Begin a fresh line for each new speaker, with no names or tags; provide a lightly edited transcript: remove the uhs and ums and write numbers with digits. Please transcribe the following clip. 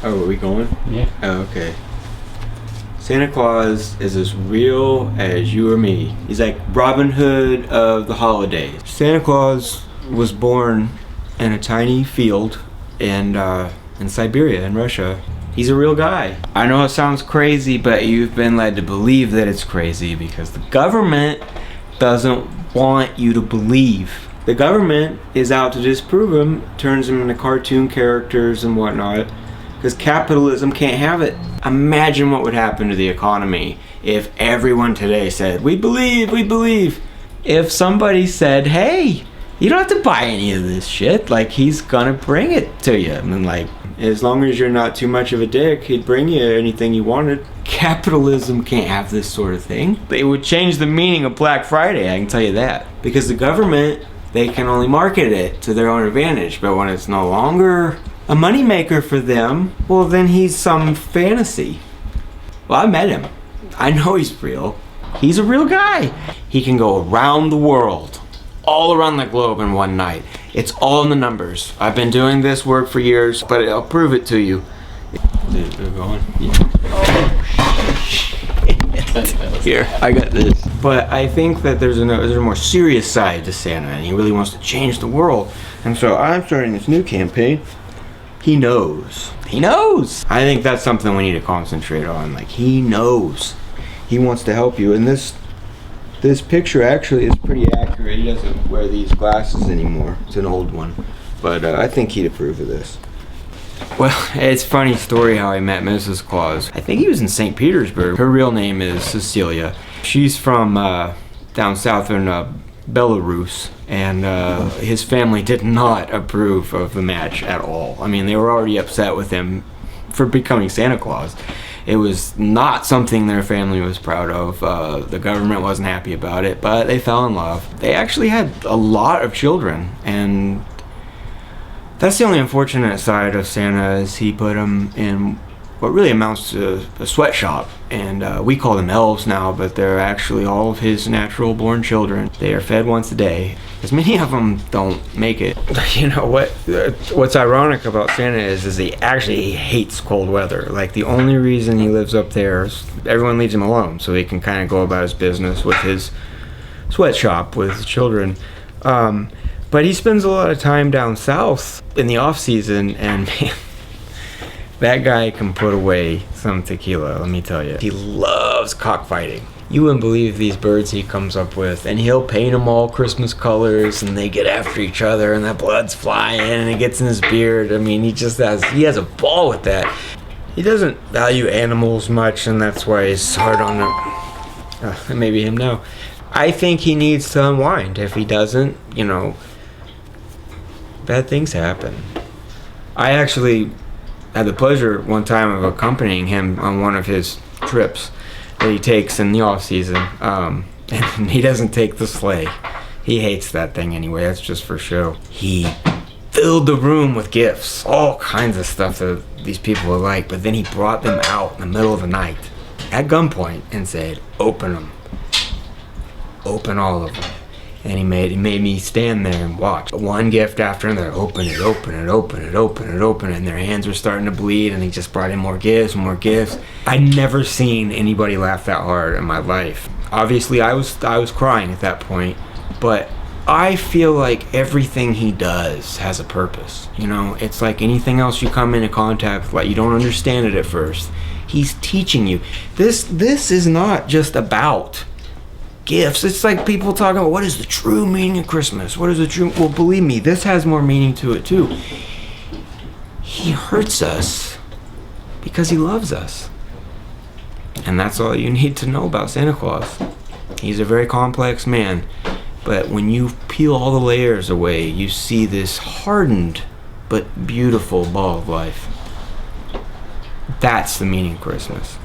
Oh, are we going?
Yeah.
Oh, okay. Santa Claus is as real as you or me. He's like Robin Hood of the holidays. Santa Claus was born in a tiny field in Siberia, in Russia. He's a real guy. I know it sounds crazy, but you've been led to believe that it's crazy because the government doesn't want you to believe. The government is out to disprove him, turns him into cartoon characters and whatnot, because capitalism can't have it. Imagine what would happen to the economy if everyone today said, we believe, we believe. If somebody said, hey, you don't have to buy any of this shit, like he's gonna bring it to you. And like, as long as you're not too much of a dick, he'd bring you anything you wanted. Capitalism can't have this sort of thing. It would change the meaning of Black Friday, I can tell you that. Because the government, they can only market it to their own advantage. But when it's no longer a moneymaker for them, well then he's some fantasy. Well, I met him. I know he's real. He's a real guy. He can go around the world, all around the globe in one night. It's all in the numbers. I've been doing this work for years, but I'll prove it to you. They're going? Yeah. Oh, shit. Here, I got this. But I think that there's a more serious side to Santa, and he really wants to change the world. And so I'm starting this new campaign. He knows. He knows. I think that's something we need to concentrate on. Like, he knows. He wants to help you. And this picture actually is pretty accurate. He doesn't wear these glasses anymore. It's an old one. But I think he'd approve of this. Well, it's a funny story how I met Mrs. Claus. I think he was in St. Petersburg. Her real name is Cecilia. She's from down southern Belarus. And his family did not approve of the match at all. I mean, they were already upset with him for becoming Santa Claus. It was not something their family was proud of. The government wasn't happy about it, but they fell in love. They actually had a lot of children, and that's the only unfortunate side of Santa is he put them in what really amounts to a sweatshop. And we call them elves now, but they're actually all of his natural born children. They are fed once a day. As many of them don't make it. You know what's ironic about Santa is he actually hates cold weather. Like, the only reason he lives up there is everyone leaves him alone, so he can kind of go about his business with his sweatshop with his children. But he spends a lot of time down south in the off season, and man, that guy can put away some tequila, let me tell you. He loves cockfighting. You wouldn't believe these birds he comes up with, and he'll paint them all Christmas colors, and they get after each other, and the blood's flying, and it gets in his beard. I mean, he has a ball with that. He doesn't value animals much, and that's why he's hard on them. Maybe him now. I think he needs to unwind. If he doesn't, you know, bad things happen. I actually had the pleasure one time of accompanying him on one of his trips that he takes in the off season, and he doesn't take the sleigh. He hates that thing anyway. That's just for show. He filled the room with gifts, all kinds of stuff that these people would like, but then he brought them out in the middle of the night at gunpoint and said, open them, open all of them. And he made me stand there and watch. One gift after another, open it, open it, open it, open it, open it. And their hands were starting to bleed, and he just brought in more gifts, more gifts. I'd never seen anybody laugh that hard in my life. Obviously, I was crying at that point, but I feel like everything he does has a purpose. You know, it's like anything else you come into contact with, like you don't understand it at first. He's teaching you. This is not just about gifts. It's like people talking about what is the true meaning of Christmas? What is the true... Well, believe me, this has more meaning to it too. He hurts us because he loves us. And that's all you need to know about Santa Claus. He's a very complex man, but when you peel all the layers away, you see this hardened but beautiful ball of life. That's the meaning of Christmas.